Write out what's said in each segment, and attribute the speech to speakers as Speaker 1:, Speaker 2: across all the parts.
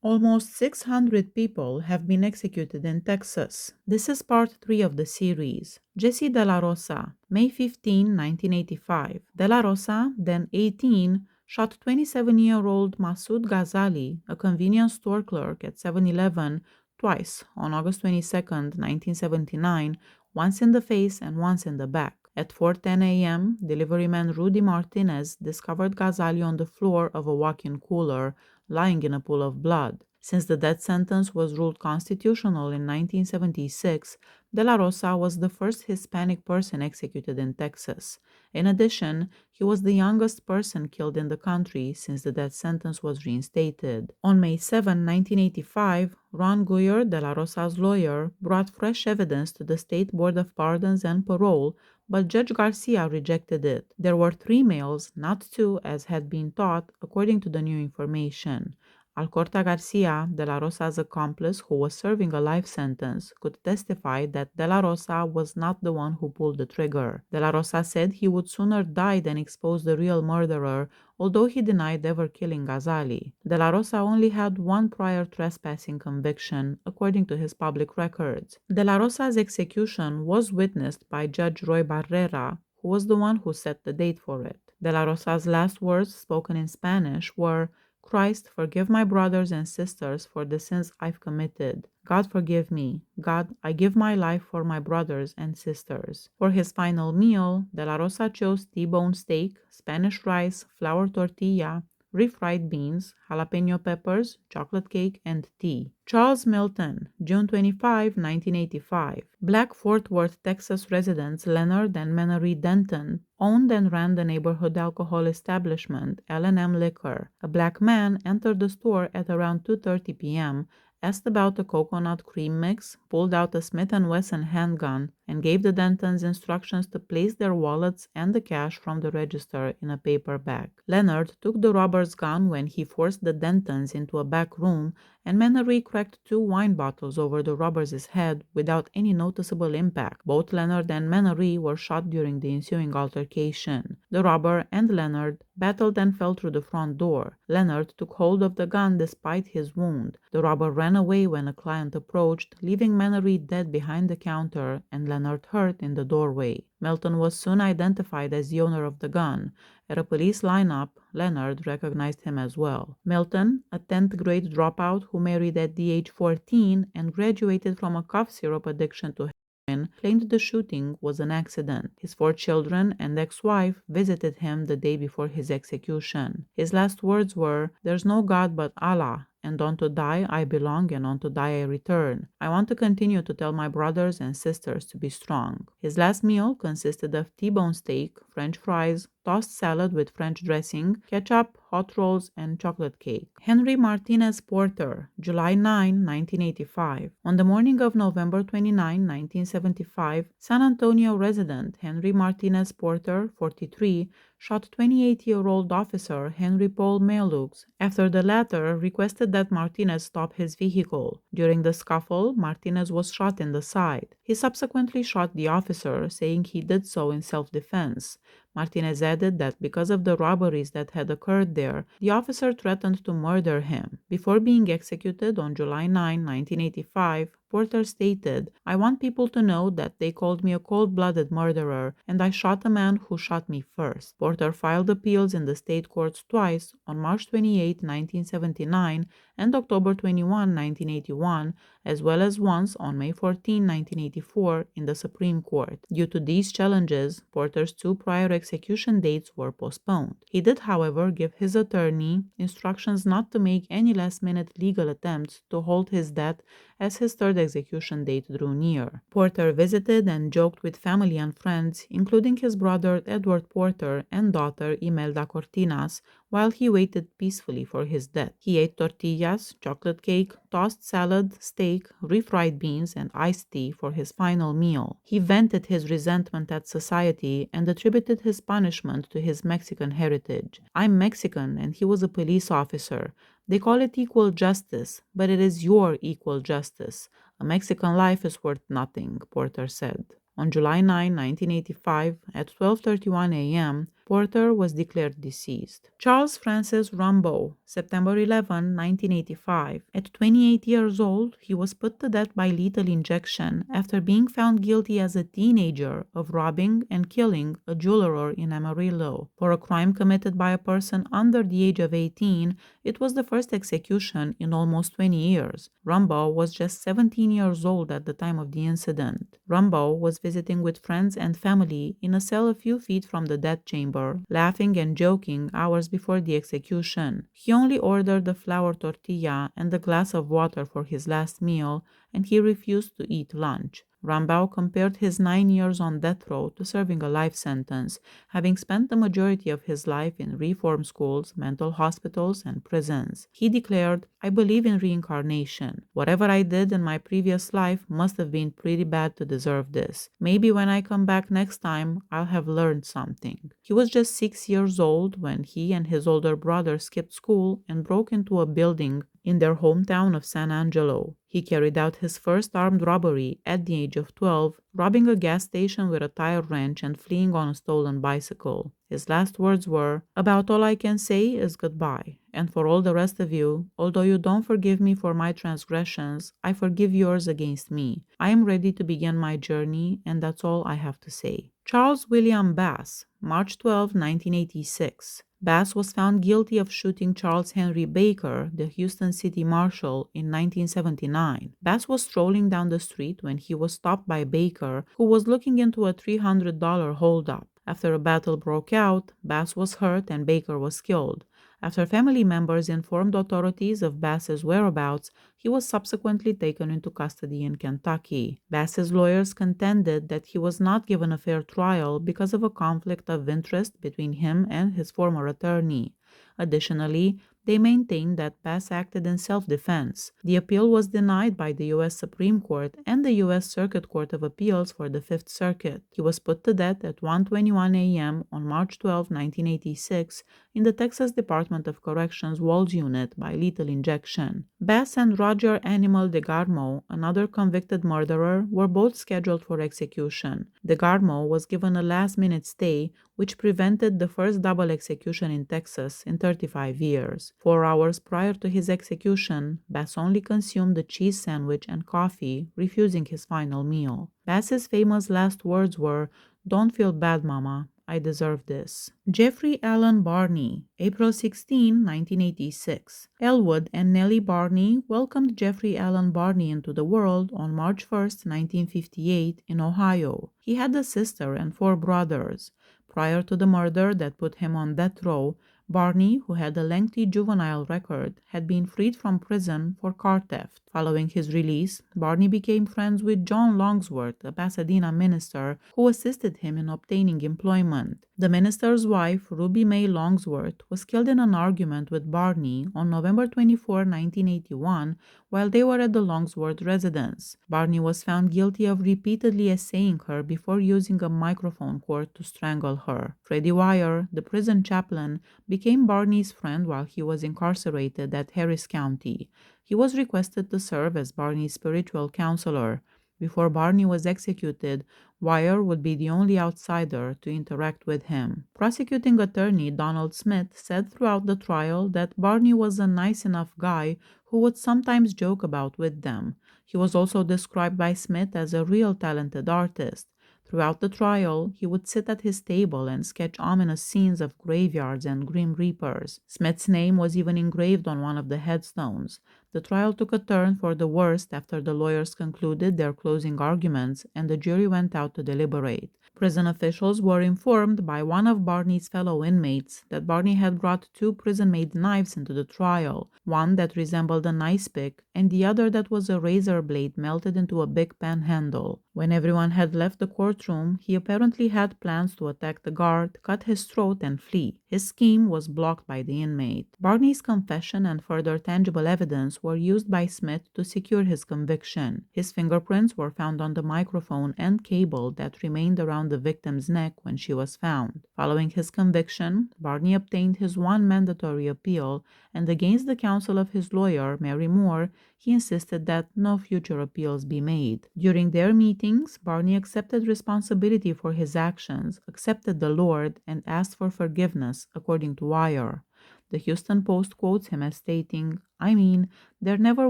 Speaker 1: Almost 600 people have been executed in Texas. This is part 3 of the series. Jesse Delarosa, May 15, 1985. Delarosa, then 18, shot 27-year-old Masood Ghazali, a convenience store clerk at 7-Eleven, twice on August 22, 1979, once in the face and once in the back. At 4:10 a.m., deliveryman Rudy Martinez discovered Ghazali on the floor of a walk-in cooler, lying in a pool of blood. Since the death sentence was ruled constitutional in 1976, Delarosa was the first Hispanic person executed in Texas. In addition, he was the youngest person killed in the country since the death sentence was reinstated. On May 7, 1985, Ron Guyer, Delarosa's lawyer, brought fresh evidence to the State Board of Pardons and Parole, but Judge Garcia rejected it. There were 3 males, not 2 as had been thought, according to the new information. Alcorta Garcia, Delarosa's accomplice who was serving a life sentence, could testify that Delarosa was not the one who pulled the trigger. Delarosa said he would sooner die than expose the real murderer, although he denied ever killing Ghazali. Delarosa only had 1 prior trespassing conviction, according to his public records. Delarosa's execution was witnessed by Judge Roy Barrera, who was the one who set the date for it. Delarosa's last words, spoken in Spanish, were, "Christ, forgive my brothers and sisters for the sins I've committed. God, forgive me. God, I give my life for my brothers and sisters." For his final meal, Delarosa chose T-bone steak, Spanish rice, flour tortilla, refried beans, jalapeno peppers, chocolate cake, and tea. Charles Milton, June 25, 1985. Black Fort Worth, Texas residents Leonard and Menery Denton owned and ran the neighborhood alcohol establishment, L&M Liquor. A black man entered the store at around 2:30 p.m., asked about a coconut cream mix, pulled out a Smith & Wesson handgun, and gave the Dentons instructions to place their wallets and the cash from the register in a paper bag. Leonard took the robber's gun when he forced the Dentons into a back room, and Menery cracked 2 wine bottles over the robber's head without any noticeable impact. Both Leonard and Menery were shot during the ensuing altercation. The robber and Leonard battled and fell through the front door. Leonard took hold of the gun despite his wound. The robber ran away when a client approached, leaving Menery dead behind the counter and Leonard hurt in the doorway. Milton was soon identified as the owner of the gun. At a police lineup, Leonard recognized him as well. Milton, a 10th grade dropout who married at the age 14 and graduated from a cough syrup addiction to heroin, claimed the shooting was an accident. His 4 children and ex-wife visited him the day before his execution. His last words were, "There's no God but Allah, and unto die I belong and unto die I return. I want to continue to tell my brothers and sisters to be strong." His last meal consisted of T-bone steak, French fries, tossed salad with French dressing, ketchup, hot rolls, and chocolate cake. Henry Martinez Porter, July 9, 1985. On the morning of November 29, 1975, San Antonio resident Henry Martinez Porter, 43, shot 28-year-old officer Henry Paul Malux after the latter requested that Martinez stop his vehicle. During the scuffle, Martinez was shot in the side. He subsequently shot the officer, saying he did so in self-defense. Martinez added that because of the robberies that had occurred there, the officer threatened to murder him. Before being executed on July 9, 1985, Porter stated, "I want people to know that they called me a cold-blooded murderer, and I shot a man who shot me first." Porter filed appeals in the state courts twice, on March 28, 1979 and October 21, 1981, as well as once on May 14, 1984 in the Supreme Court. Due to these challenges, Porter's 2 prior execution dates were postponed. He did, however, give his attorney instructions not to make any last-minute legal attempts to hold his death as his 3rd execution date drew near. Porter visited and joked with family and friends, including his brother Edward Porter and daughter Imelda Cortinas, while he waited peacefully for his death. He ate tortillas, chocolate cake, tossed salad, steak, refried beans, and iced tea for his final meal. He vented his resentment at society and attributed his punishment to his Mexican heritage. "I'm Mexican and he was a police officer. They call it equal justice, but it is your equal justice. A Mexican life is worth nothing," Porter said. On July 9, 1985, at 12:31 a.m., Porter was declared deceased. Charles Francis Rambo, September 11, 1985. At 28 years old, he was put to death by lethal injection after being found guilty as a teenager of robbing and killing a jeweler in Amarillo. For a crime committed by a person under the age of 18, it was the first execution in almost 20 years. Rambo was just 17 years old at the time of the incident. Rambo was visiting with friends and family in a cell a few feet from the death chamber, laughing and joking hours before the execution. He only ordered a flour tortilla and a glass of water for his last meal, and he refused to eat lunch. Rambo compared his 9 years on death row to serving a life sentence, having spent the majority of his life in reform schools, mental hospitals, and prisons. He declared, "I believe in reincarnation. Whatever I did in my previous life must have been pretty bad to deserve this. Maybe when I come back next time, I'll have learned something." He was just 6 years old when he and his older brother skipped school and broke into a building in their hometown of San Angelo. He carried out his first armed robbery at the age of 12, robbing a gas station with a tire wrench and fleeing on a stolen bicycle. His last words were, "About all I can say is goodbye. And for all the rest of you, although you don't forgive me for my transgressions, I forgive yours against me. I am ready to begin my journey, and that's all I have to say." Charles William Bass, March 12, 1986. Bass was found guilty of shooting Charles Henry Baker, the Houston City Marshal, in 1979. Bass was strolling down the street when he was stopped by Baker, who was looking into a $300 holdup. After a battle broke out, Bass was hurt and Baker was killed. After family members informed authorities of Bass's whereabouts, he was subsequently taken into custody in Kentucky. Bass's lawyers contended that he was not given a fair trial because of a conflict of interest between him and his former attorney. Additionally, they maintained that Bass acted in self-defense. The appeal was denied by the U.S. Supreme Court and the U.S. Circuit Court of Appeals for the Fifth Circuit. He was put to death at 1:21 a.m. on March 12, 1986, in the Texas Department of Corrections Walls Unit by lethal injection. Bass and Roger Animal DeGarmo, another convicted murderer, were both scheduled for execution. DeGarmo was given a last-minute stay, which prevented the first double execution in Texas in 35 years. 4 hours prior to his execution, Bass only consumed a cheese sandwich and coffee, refusing his final meal. Bass's famous last words were, "Don't feel bad, Mama. I deserve this." Jeffrey Allan Barney, April 16, 1986. Elwood and Nellie Barney welcomed Jeffrey Allan Barney into the world on March 1, 1958, in Ohio. He had a sister and 4 brothers. Prior to the murder that put him on death row, Barney, who had a lengthy juvenile record, had been freed from prison for car theft. Following his release, Barney became friends with John Longsworth, a Pasadena minister, who assisted him in obtaining employment. The minister's wife, Ruby Mae Longsworth, was killed in an argument with Barney on November 24, 1981, while they were at the Longsworth residence. Barney was found guilty of repeatedly essaying her before using a microphone cord to strangle her. Freddie Wire, the prison chaplain, became Barney's friend while he was incarcerated at Harris County. He was requested to serve as Barney's spiritual counselor. Before Barney was executed, Wire would be the only outsider to interact with him. Prosecuting attorney Donald Smith said throughout the trial that Barney was a nice enough guy who would sometimes joke about with them. He was also described by Smith as a real talented artist. Throughout the trial, he would sit at his table and sketch ominous scenes of graveyards and grim reapers. Smith's name was even engraved on one of the headstones. The trial took a turn for the worst after the lawyers concluded their closing arguments and the jury went out to deliberate. Prison officials were informed by one of Barney's fellow inmates that Barney had brought 2 prison-made knives into the trial, one that resembled an ice pick and the other that was a razor blade melted into a big pen handle. When everyone had left the courtroom, he apparently had plans to attack the guard, cut his throat, and flee. His scheme was blocked by the inmate. Barney's confession and further tangible evidence evidence were used by Smith to secure his conviction. His fingerprints were found on the microphone and cable that remained around the victim's neck when she was found. Following his conviction, Barney obtained his one mandatory appeal, and against the counsel of his lawyer, Mary Moore, he insisted that no future appeals be made. During their meetings, Barney accepted responsibility for his actions, accepted the Lord, and asked for forgiveness, according to Wire. The Houston Post quotes him as stating, "I mean, there never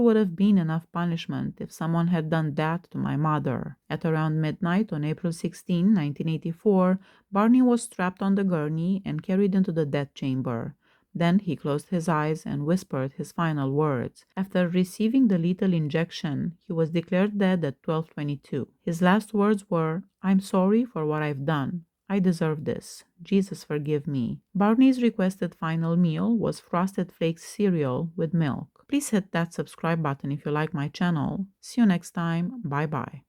Speaker 1: would have been enough punishment if someone had done that to my mother." At around midnight on April 16, 1984, Barney was strapped on the gurney and carried into the death chamber. Then he closed his eyes and whispered his final words. After receiving the lethal injection, he was declared dead at 12:22. His last words were, "I'm sorry for what I've done. I deserve this. Jesus forgive me." Barney's requested final meal was Frosted Flakes cereal with milk. Please hit that subscribe button if you like my channel. See you next time. Bye bye.